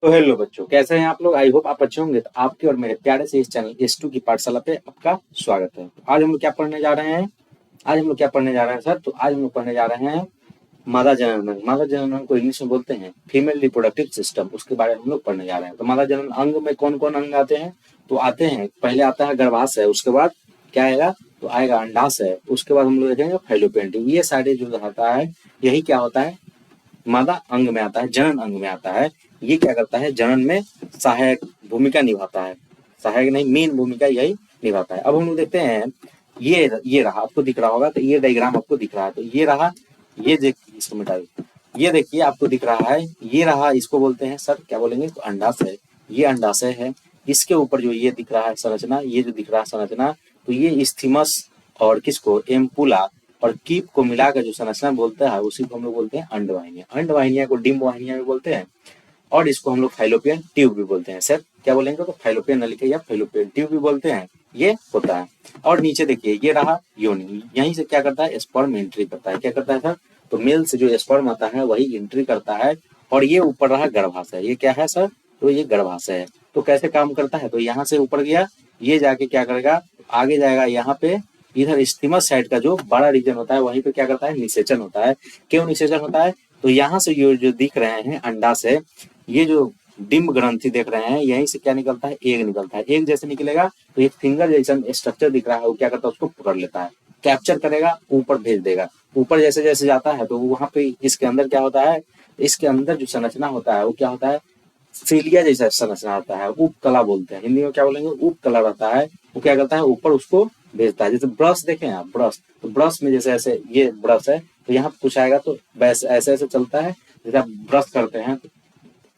तो हेलो बच्चों, कैसे हैं आप लोग। आई होप आप अच्छे होंगे। तो आपके और मेरे प्यारे से इस चैनल S2 की पाठशाला पे आपका स्वागत है। आज हम लोग क्या पढ़ने जा रहे हैं? सर, तो आज हम लोग पढ़ने जा रहे हैं मादा जनन अंग। मादा जनन अंग को इंग्लिश में बोलते हैं फीमेल रिप्रोडक्टिव सिस्टम। उसके बारे में हम लोग पढ़ने जा रहे हैं। तो मादा जनन अंग में कौन कौन अंग आते हैं? तो आते हैं, पहले आता है गर्भाशय, उसके बाद क्या आएगा? तो आएगा अंडाशय, उसके बाद हम लोग देखेंगे फैलोपियन ट्यूब। ये सारे जो रहता है, यही क्या होता है, मादा अंग में आता है, जनन अंग में आता है। ये क्या करता है? जनन में सहायक भूमिका निभाता है। सहायक नहीं, मेन भूमिका यही निभाता है। अब हम लोग देखते हैं, ये रहा, आपको दिख रहा होगा। तो ये डायग्राम आपको दिख रहा है, तो ये रहा, ये देखिए, इसको मिटा दो। ये देखिए, आपको दिख रहा है, ये रहा, इसको बोलते हैं सर, क्या बोलेंगे? तो अंडाशय। ये अंडाशय है। इसके ऊपर जो ये दिख रहा है संरचना, ये जो दिख रहा है संरचना, तो ये स्थिमस और किसको? एम्पुला और कीप को मिलाकर जो संरचना बोलता है, उसी को हम लोग बोलते हैं अंडवाहिनियां। अंडवाहिनियां को डिम्ब वाहिनियां भी बोलते हैं, और इसको हम लोग फैलोपियन ट्यूब भी बोलते हैं। सर क्या बोलेंगे? तो फैलोपियन न लिखे, या फैलोपियन ट्यूब भी बोलते हैं। ये होता है। और नीचे देखिए, ये रहा योनि। यहीं से क्या करता है? स्पर्म एंट्री करता है। क्या करता है सर? तो मेल से जो स्पर्म आता है वही एंट्री करता है। और ये ऊपर रहा गर्भाशय। ये क्या है सर? तो ये गर्भाशय है। तो कैसे काम करता है? तो यहाँ से ऊपर गया, ये जाके क्या करेगा? आगे जाएगा, यहाँ पे इधर स्थिमस साइड का जो बड़ा रीजन होता है, वहीं पे क्या करता है? निषेचन होता है। क्यों निषेचन होता है? तो यहाँ से ये जो दिख रहे हैं अंडाशय, ये जो डिम्ब ग्रंथि देख रहे हैं, यहीं से क्या निकलता है? एग निकलता है। एग जैसे निकलेगा तो एक फिंगर जैसा स्ट्रक्चर दिख रहा है, वो क्या करता है? उसको पकड़ लेता है, कैप्चर करेगा, ऊपर भेज देगा। ऊपर जैसे जैसे जाता है तो वहां पे इसके अंदर क्या होता है? इसके अंदर जो संरचना होता है वो क्या होता है? सीलिया जैसा संरचना होता है, उपकला बोलते हैं। हिंदी में क्या बोलेंगे? उपकला रहता है। वो क्या करता है? ऊपर उसको भेजता है। जैसे ब्रश देखें आप, ब्रश, तो ब्रश में जैसे ऐसे ये ब्रश है, तो यहाँ कुछ आएगा तो वैसे ऐसे ऐसे चलता है। जैसे आप ब्रश करते हैं,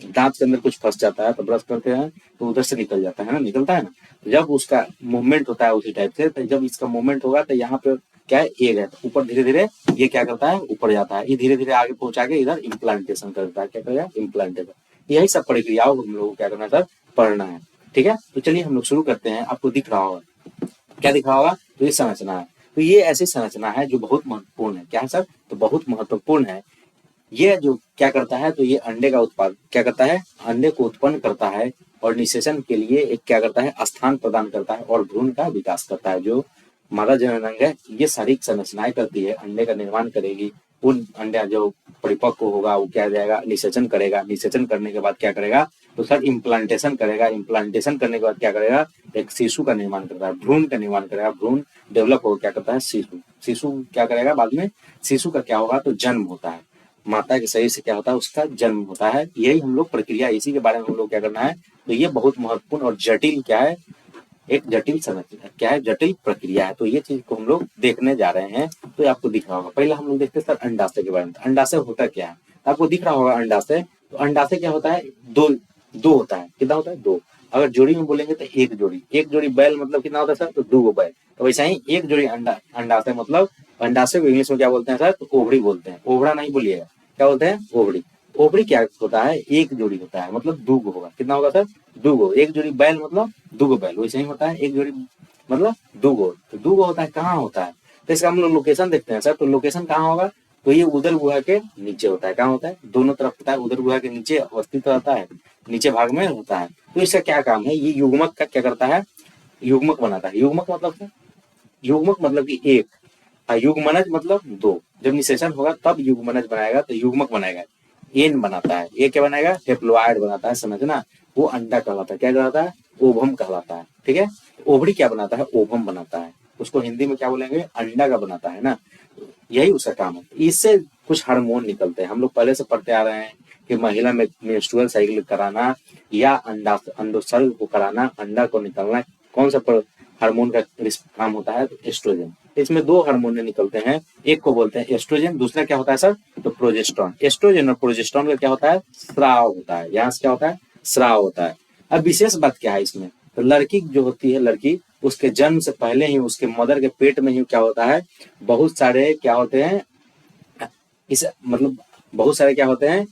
दांत के अंदर कुछ फंस जाता है तो ब्रश करते हैं तो उधर से निकल जाता है ना, निकलता है ना। तो जब उसका मूवमेंट होता है उसी टाइप से, तो जब इसका मूवमेंट होगा तो यहाँ पे क्या है? एग है। तो ऊपर धीरे धीरे ये क्या करता है? ऊपर जाता है। ये धीरे धीरे आगे पहुंचा के इधर इम्प्लांटेशन करता है। क्या करेगा? इम्प्लांटेशन। यही सब प्रक्रियाओं को हम लोग को क्या करना है सर? पढ़ना है। ठीक है, तो चलिए हम लोग शुरू करते हैं। आपको दिख रहा होगा, क्या दिख रहा होगा? तो ये संरचना है। तो ये ऐसी संरचना है जो बहुत महत्वपूर्ण है। क्या है सर? तो बहुत महत्वपूर्ण है। ये जो क्या करता है? तो ये अंडे का उत्पाद क्या करता है? अंडे को उत्पन्न करता है, और निषेचन के लिए एक क्या करता है? स्थान प्रदान करता है, और भ्रूण का विकास करता है। जो मादा जनन अंग है, ये सारी संरचनाएं करती है, अंडे का निर्माण करेगी। उन अंडा जो परिपक्व होगा वो क्या जाएगा? निषेचन करेगा। निषेचन करने के बाद क्या करेगा? तो सर इम्प्लांटेशन करेगा। इम्प्लांटेशन करने के बाद क्या करेगा? एक शिशु का निर्माण करता है, भ्रूण का निर्माण करेगा। भ्रूण डेवलप होकर क्या करता है? शिशु। शिशु क्या करेगा बाद में? शिशु का क्या होगा? तो जन्म होता है। माता के शरीर से क्या होता है? उसका जन्म होता है। यही हम लोग प्रक्रिया, इसी के बारे में हम लोग क्या करना है? तो ये बहुत महत्वपूर्ण और जटिल क्या है? एक जटिल संरचना क्या है? जटिल प्रक्रिया है। तो ये चीज को हम लोग देखने जा रहे हैं। तो आपको दिख रहा होगा, पहले हम लोग देखते हैं सर अंडाशय के बारे में। अंडाशय होता क्या है? आपको दिख रहा होगा अंडाशय। तो अंडाशय क्या होता है? दो दो होता है। कितना होता है? दो। अगर जोड़ी में बोलेंगे तो एक जोड़ी। एक जोड़ी बैल मतलब कितना होता है सर? तो दो गो बैल। तो वैसा ही एक जोड़ी अंडाशय मतलब, अंडाशय को इंग्लिश में क्या बोलते हैं सर? तो ओवरी बोलते हैं। ओवरा नहीं बोलिएगा, क्या बोलते हैं? ओवरी। ओवरी क्या होता है? एक जोड़ी होता है, मतलब दूगो होगा। कितना होगा सर? दूगो। एक जोड़ी बैल मतलब दूगो बैल, वैसे ही होता है। एक जोड़ी मतलब दूगो, तो दूगो होता है। कहाँ होता है? तो इसका हम लोग लोकेशन देखते हैं सर। तो लोकेशन कहाँ होगा? तो ये उदर गुहा के नीचे होता है। कहाँ होता है? दोनों तरफ होता है। उदर गुहा के नीचे अवस्थित रहता है, नीचे भाग में होता है। तो इसका क्या काम है? ये युग्मक का क्या करता है? युग्मक बनाता है। युग्मक मतलब क्या? युग्मक मतलब कि एक, युग्मनज मतलब दो। जब निषेचन होगा तब युग्मनज बनाएगा, तो युग्मक बनाएगा। एन बनाता है। ये क्या बनाएगा? हेप्लॉइड बनाता है, समझना। वो अंडा कहलाता है। क्या कहलाता है? ओवम कहलाता है। ठीक है। ओवरी क्या बनाता है? ओवम बनाता है। उसको हिंदी में क्या बोलेंगे? अंडा का बनाता है ना। यही उसका काम है। इससे कुछ हार्मोन निकलते हैं। हम लोग पहले से पढ़ते आ रहे हैं कि महिला में मेंस्ट्रुअल साइकिल कराना या अंडोत्सर्ग को कराना, अंडा को निकलना, कौन सा हार्मोन का काम होता है? तो एस्ट्रोजन। इसमें दो हार्मोन निकलते हैं। एक को बोलते हैं एस्ट्रोजन, दूसरा क्या होता है सर? तो प्रोजेस्टेरॉन। एस्ट्रोजन और प्रोजेस्टेरॉन का क्या होता है? स्राव होता है। यहाँ से क्या होता है? स्राव होता है। अब विशेष बात क्या है इसमें? तो लड़की जो होती है, लड़की, उसके जन्म से पहले ही उसके मदर के पेट में ही क्या होता है? बहुत सारे क्या होते हैं? इस मतलब बहुत सारे क्या होते हैं?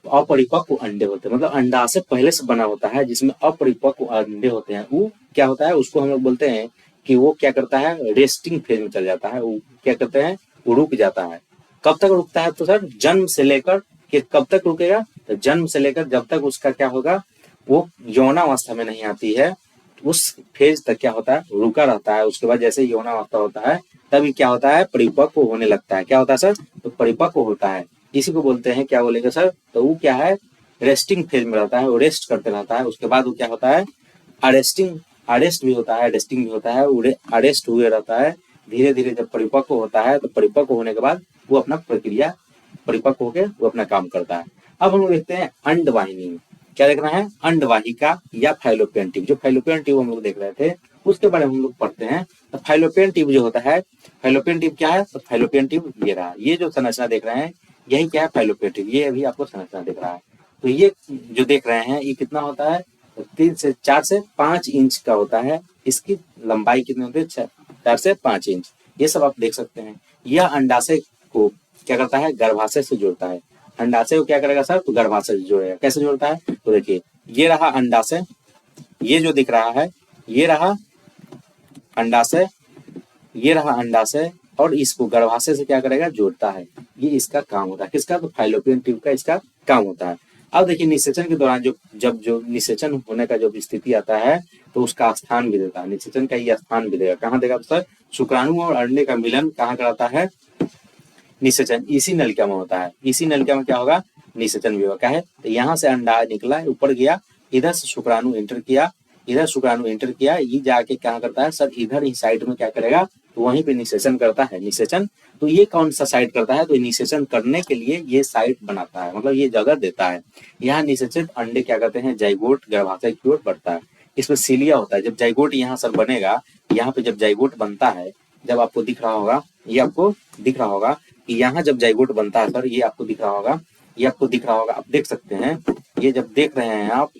अपरिपक्व अंडे होते हैं। मतलब अंडा से पहले से बना होता है, जिसमें अपरिपक्व अंडे होते हैं। वो क्या होता है? उसको हम लोग बोलते हैं कि वो क्या करता है? रेस्टिंग फेज में चल जाता है। वो क्या करते हैं? वो रुक जाता है। कब तक रुकता है? तो सर जन्म से लेकर के कब तक रुकेगा? तो जन्म से लेकर जब तक उसका क्या होगा, वो यौनावस्था में नहीं आती है, उस फेज तक क्या होता है, रुका रहता है। उसके बाद जैसे यौनावस्था होता है तभी क्या होता है, परिपक्व होने लगता है। क्या होता है सर, तो परिपक्व होता है। इसी को बोलते हैं, क्या बोलेंगे सर, तो वो क्या है, रेस्टिंग फेज में रहता है, वो रेस्ट करते रहता है। उसके बाद वो क्या होता है, अरेस्ट भी होता है, अरेस्टिंग भी होता है, अरेस्ट हुए रहता है। धीरे धीरे जब परिपक्व होता है तो परिपक्व होने के बाद वो अपना प्रक्रिया परिपक्व होकर वो अपना काम करता है। अब हम लोग देखते हैं अंडवाहिनी। क्या देखना है, अंडवाहिका या फाइलोपियन ट्यूब। जो फाइलोपियन ट्यूब हम लोग देख रहे थे उसके बारे में हम लोग पढ़ते हैं। तो फाइलोपियन ट्यूब जो होता है, फाइलोपियन ट्यूब क्या है, तो फाइलोपियन ट्यूब ये रहा, ये जो संरचना देख रहे हैं यही क्या है, फाइलोपियन ट्यूब। ये अभी आपको संरचना दिख रहा है। तो ये जो देख रहे हैं ये कितना होता है, 4 से 5 इंच का होता है। इसकी लंबाई कितनी होती है, 4 से 5 इंच। ये सब आप देख सकते हैं। यह अंडाशय को क्या करता है, गर्भाशय से जोड़ता है। अंडाशय को क्या करेगा सर, तो गर्भाशय से जोड़ेगा। कैसे जोड़ता है, तो देखिए ये रहा अंडाशय, ये जो दिख रहा है ये रहा अंडाशय, ये रहा अंडाशय, और इसको गर्भाशय से क्या करेगा, जोड़ता है। ये इसका काम होता है, किसका, तो फाइलोपियन ट्यूब का इसका काम होता है। अब देखिए निषेचन के दौरान जो निषेचन होने का जो स्थिति आता है तो उसका स्थान भी देता है। निषेचन का ये स्थान भी देगा, कहाँ देगा तो सर, शुक्राणु और अंडे का मिलन कहाँ कराता है, निषेचन इसी नलिका में होता है। इसी नलिका में क्या होगा, निषेचन भी होगा है। तो यहाँ से अंडा निकला, ऊपर गया, इधर से शुक्राणु एंटर किया, इधर शुक्राणु एंटर किया, ये जाके क्या करता है सर, इधर ही साइड में क्या करेगा, तो वहीं पे निषेचन करता है। निषेचन तो ये कौन सा साइड करता है, तो निषेचन करने के लिए ये साइड बनाता है, मतलब ये जगह देता है। यहाँ निषेचित अंडे क्या करते हैं, जाइगोट गर्भाशय की ओर बढ़ता है। इसमें सीलिया होता है। जब जाइगोट यहाँ सर बनेगा, यहाँ पे जब जाइगोट बनता है, जब आपको दिख रहा होगा, ये आपको दिख रहा होगा कि यहाँ जब जाइगोट बनता है सर, ये आपको दिख रहा होगा, ये आपको दिख रहा होगा, आप देख सकते हैं। ये जब देख रहे हैं आप,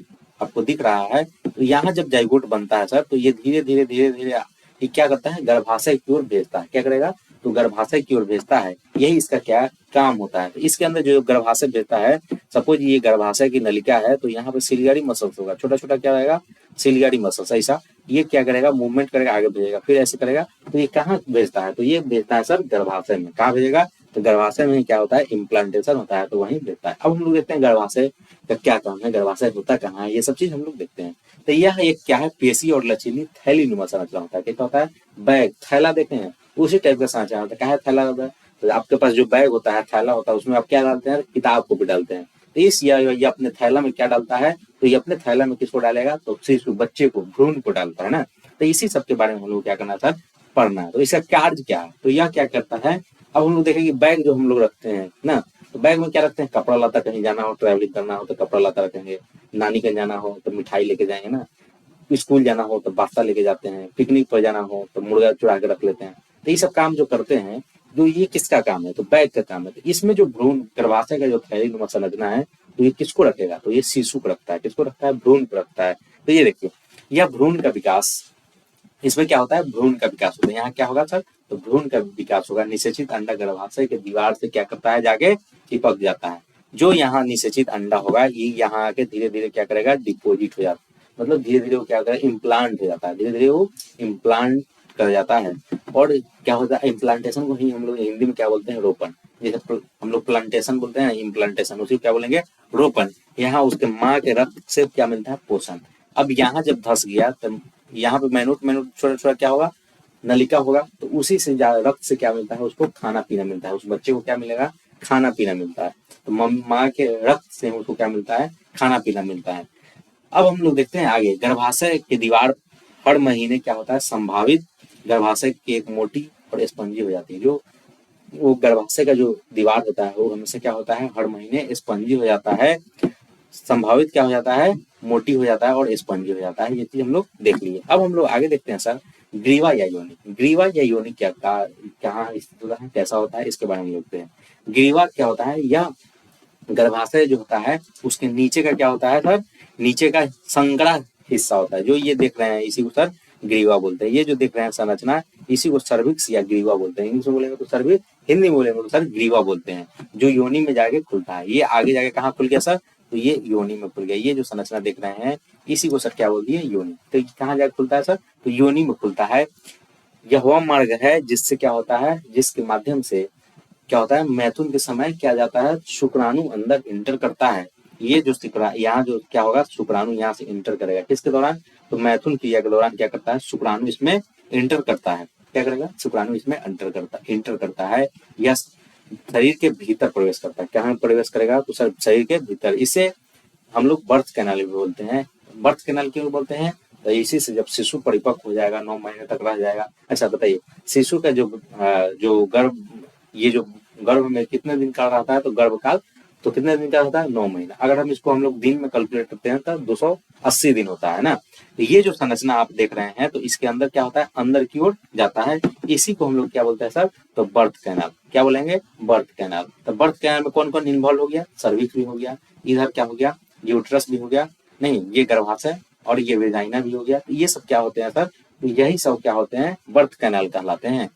आपको दिख रहा है, तो यहाँ जब जाइगोट बनता है सर, तो ये धीरे धीरे धीरे धीरे ये क्या करता है, गर्भाशय की ओर भेजता है। क्या करेगा, तो गर्भाशय की ओर भेजता है। यही इसका क्या काम होता है। तो इसके अंदर जो गर्भाशय भेजता है, सपोज ये गर्भाशय की नलिका है, तो यहाँ पे सिलियरी मसल्स होगा, छोटा छोटा क्या रहेगा, सिलियरी मसल्स। ऐसा ये क्या करेगा, मूवमेंट करेगा, आगे भेजेगा, फिर ऐसे करेगा। तो ये कहाँ भेजता है, तो ये भेजता है सर गर्भाशय में। कहाँ भेजेगा, तो गर्भाशय में क्या होता है, इम्प्लांटेशन होता है, तो वहीं भेजता है। अब हम लोग देखते हैं गर्भाशय का क्या काम है, गर्भाशय होता कहाँ है, ये सब चीज हम लोग देखते हैं। तो यह एक क्या है, पेशी और लचीली थैलीनुमा संरचना होता है। क्या होता है, बैग, थैला देखे हैं, उसी टाइप का संरचना होता है। क्या है, थैला होता है। तो आपके पास जो बैग होता है, थैला होता है, उसमें आप क्या डालते हैं, किताब को भी डालते हैं। तो इस ये अपने थैला में क्या डालता है, तो ये अपने थैला में किसको डालेगा, तो शिशु बच्चे को, भ्रूण को डालता है ना। तो इसी सब के बारे में हम लोग क्या करना सर, पढ़ना है। तो इसका कार्य क्या है, तो यह क्या करता है। अब हम लोग देखेंगे बैग जो हम लोग रखते हैं ना, तो बैग में क्या रखते हैं, कपड़ा लता, कहीं जाना हो, ट्रैवलिंग करना हो तो कपड़ा लता रखेंगे, नानी कहीं जाना हो तो मिठाई लेके जाएंगे ना, स्कूल जाना हो तो बास्ता लेके जाते हैं, पिकनिक पर जाना हो तो मुर्गा चुरा के रख लेते हैं। तो ये सब काम जो करते हैं, जो ये किसका काम है, तो बैग का काम है। तो इसमें जो भ्रूण गर्भाशय का जो थैलीनुमा संरचना है, तो ये किसको रखेगा, तो ये शिशु को रखता है। किसको रखता है, भ्रूण को रखता है। तो ये देखिए, यह भ्रूण का विकास, इसमें क्या होता है, भ्रूण का विकास होता है। यहाँ क्या होगा सर, तो भ्रूण का विकास होगा। निषेचित अंडा गर्भाशय के दीवार से क्या करता है, जाके चिपक जाता है। जो यहाँ निषेचित अंडा होगा, ये यहाँ आके धीरे धीरे क्या करेगा, डिपोजिट हो जाता है, मतलब धीरे धीरे वो क्या करेगा, इम्प्लांट हो जाता है। धीरे धीरे वो इम्प्लांट कर जाता है। और क्या होता है, इम्प्लांटेशन को ही हम लोग हिंदी में क्या बोलते हैं, रोपण। जैसे हम लोग प्लांटेशन बोलते हैं, इम्प्लांटेशन उसी क्या बोलेंगे, रोपण। यहाँ उसके माँ के रक्त से क्या मिलता है, पोषण। अब यहाँ जब धस गया, तब यहाँ पे मैनूट छोटा छोटा क्या होगा, नलिका होगा। तो उसी से रक्त से क्या मिलता है, उसको खाना पीना मिलता है। उस बच्चे को क्या मिलेगा, खाना पीना मिलता है। तो माँ के रक्त से उसको क्या मिलता है, खाना पीना मिलता है। अब हम लोग देखते हैं आगे, गर्भाशय की दीवार हर महीने क्या होता है, संभावित गर्भाशय की एक मोटी और स्पंजी हो जाती है। जो वो गर्भाशय का जो दीवार होता है, वो हमेशा क्या होता है, हर महीने स्पंजी हो जाता है। संभावित क्या हो जाता है, मोटी हो जाता है और स्पंजी हो जाता है। ये चीज हम लोग देख लिए। अब हम लोग आगे देखते हैं सर, ग्रीवा या योनि। ग्रीवा या योनि क्या कहाँ स्थित होता है, कैसा होता है, इसके बारे में देखते हैं। ग्रीवा क्या होता है, यह गर्भाशय जो होता है उसके नीचे का क्या होता है सर, नीचे का संकड़ा हिस्सा होता है। जो ये देख रहे हैं इसी को सर ग्रीवा बोलते हैं। ये जो देख रहे हैं संरचना, इसी को सर्विक्स या ग्रीवा बोलते हैं। इंग्लिश में बोलेंगे तो सर्विक्स, हिंदी में बोलेंगे तो सर ग्रीवा बोलते हैं। जो योनि में जाके खुलता है, ये आगे जाके कहाँ खुल गया सर, तो ये योनि में खुल गया। ये जो संरचना देख रहे हैं इसी को सर क्या बोलती है, योनि। तो कहाँ जाके खुलता है सर, तो योनि में खुलता है। यह वह मार्ग है जिससे क्या होता है, जिसके माध्यम से क्या होता है, मैथुन के समय क्या जाता है, शुक्राणु अंदर इंटर करता है ये जो यहाँ जो क्या होगा, शुक्राणु यहाँ से इंटर करेगा किसके दौरान, तो मैथुन क्रिया के दौरान क्या करता है, शुक्राणु इसमें इंटर करता है। क्या करेगा, शुक्राणु इसमें इंटर करता है या शरीर के भीतर प्रवेश करता है। कहाँ प्रवेश करेगा, तो शरीर के भीतर। इसे हम लोग बर्थ कैनाल भी बोलते हैं। बर्थ कैनाल क्यों बोलते हैं, तो इसी से जब शिशु परिपक्व हो जाएगा, 9 महीने तक रह जाएगा। अच्छा बताइए, शिशु का जो गर्भ, ये जो गर्भ में कितने दिन का रहता है, तो गर्भकाल तो कितने दिन का होता है, 9 महीना। अगर हम इसको हम लोग दिन में कैलकुलेट करते हैं तो 280 दिन होता है ना। तो ये जो संरचना आप देख रहे हैं, तो इसके अंदर क्या होता है, अंदर की ओर जाता है। इसी को हम लोग क्या बोलते हैं सर, तो बर्थ कैनाल। क्या बोलेंगे, बर्थ कैनाल। तो बर्थ कैनाल में कौन कौन इन्वॉल्व हो गया, सर्विक्स भी हो गया, इधर क्या हो गया, यूट्रस भी हो गया, नहीं ये गर्भाशय और ये वेजाइना भी हो गया। तो ये सब क्या होते हैं सर, तो यही सब क्या होते हैं, बर्थ कैनाल कहलाते हैं।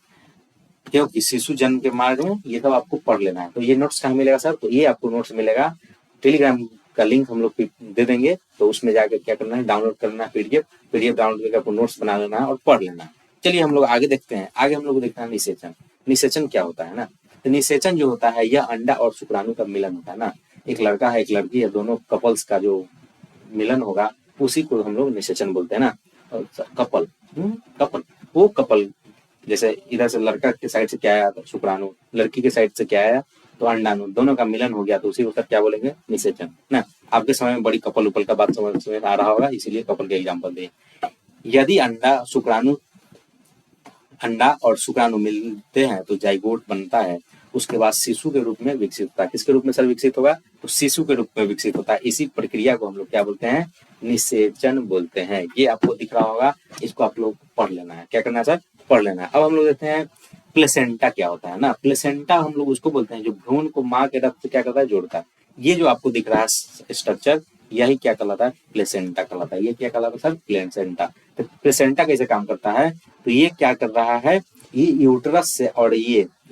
क्योंकि शिशु जन्म के मार्ग में ये सब आपको पढ़ लेना है। तो ये नोट्स कहाँ मिलेगा सर, तो ये आपको नोट्स मिलेगा टेलीग्राम का लिंक हम लोग दे देंगे। तो उसमें जाकर क्या करना है, डाउनलोड करना है पीडीएफ डाउनलोड करके आपको नोट्स बना लेना है और पढ़ लेना है। चलिए हम लोग आगे देखते हैं। आगे हम लोग देखना है निषेचन। निषेचन क्या होता है ना, तो निषेचन जो होता है, यह अंडा और शुक्राणु का मिलन होता है ना। एक लड़का है एक लड़की है, दोनों कपल्स का जो मिलन होगा उसी को हम लोग निषेचन बोलते हैं ना। कपल कपल वो कपल, जैसे इधर से लड़का के साइड से क्या आया, शुक्राणु, लड़की के साइड से क्या आया, तो अंडाणु, दोनों का मिलन हो गया, तो उसी को क्या बोलेंगे, निषेचन ना। आपके समय में बड़ी कपल उपल का बात समझ में आ रहा होगा, इसीलिए कपल के एग्जाम्पल दिए। यदि अंडा और शुक्राणु मिलते हैं तो जाइगोट बनता है। उसके बाद शिशु के रूप में विकसित होता है। किसके रूप में सर विकसित होगा, तो शिशु के रूप में विकसित होता है। इसी प्रक्रिया को हम लोग क्या बोलते हैं, निषेचन बोलते हैं। ये आपको दिख रहा होगा, इसको आप लोग पढ़ लेना है। क्या करना है सर, पढ़ लेना है। अब हम लोग देखते हैं प्लेसेंटा क्या होता है ना। प्लेसेंटा हम लोग उसको बोलते हैं जो भ्रूण को माँ के रक्त से क्या करता है, जोड़ता है। ये जो आपको दिख रहा है स्ट्रक्चर, यही क्या कहलाता है, प्लेसेंटा कहलाता है। ये क्या कहलाता है सर, प्लेसेंटा। तो प्लेसेंटा कैसे काम करता है, तो ये क्या कर रहा है, ये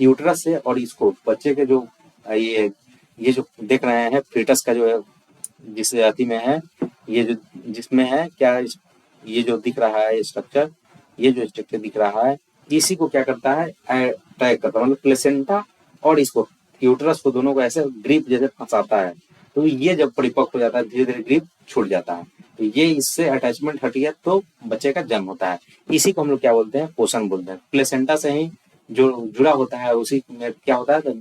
यूट्रस से और इसको बच्चे के जो ये जो देख रहे हैं फीटस का जो है, जिस अति में है, ये जो जिसमें है क्या, ये जो दिख रहा है स्ट्रक्चर, ये जो स्ट्रक्चर दिख रहा है, इसी को क्या करता है, अटैक करता है। मतलब प्लेसेंटा और इसको यूट्रस को दोनों को ऐसे ग्रिप जैसे फंसाता है। तो ये जब परिपक्व हो जाता है, धीरे धीरे ग्रिप छूट जाता है। तो ये इससे अटैचमेंट हट गया तो बच्चे का जन्म होता है। इसी को हम लोग क्या बोलते हैं, पोषण बोलते हैं। प्लेसेंटा से ही जो जुड़ा होता है उसी में क्या होता है, तो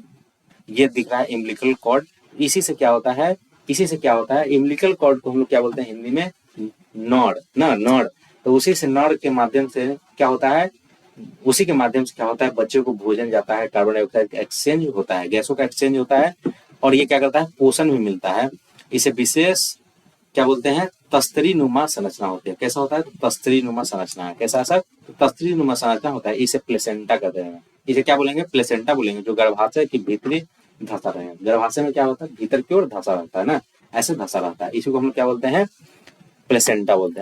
ये दिख रहा है इम्बिलिकल कॉर्ड। इसी से क्या होता है, इम्बिलिकल कॉर्ड को हम लोग क्या बोलते हैं हिंदी में, नॉड। तो उसी से नॉड के माध्यम से क्या होता है, उसी के माध्यम से क्या होता है, बच्चे को भोजन जाता है, कार्बन डाइऑक्साइड एक्सचेंज होता है, गैसों का एक्सचेंज होता है, और ये क्या करता है, पोषण भी मिलता है। इसे विशेष क्या बोलते हैं, तस्तरी नुमा संरचना होती है। कैसा होता है, तो तस्तरी नुमा संरचना है। कैसा सर, तो तस्तरी नुमा संरचना होता है। इसे प्लेसेंटा कहते हैं। इसे क्या बोलेंगे, प्लेसेंटा बोलेंगे। जो गर्भाशय की भीतरी धंसा रहे हैं, गर्भाशय में क्या होता है, भीतर की ओर धंसा रहता है ना, ऐसे धंसा रहता है। इसी को हम क्या बोलते हैं, प्लेसेंटा बोलते हैं।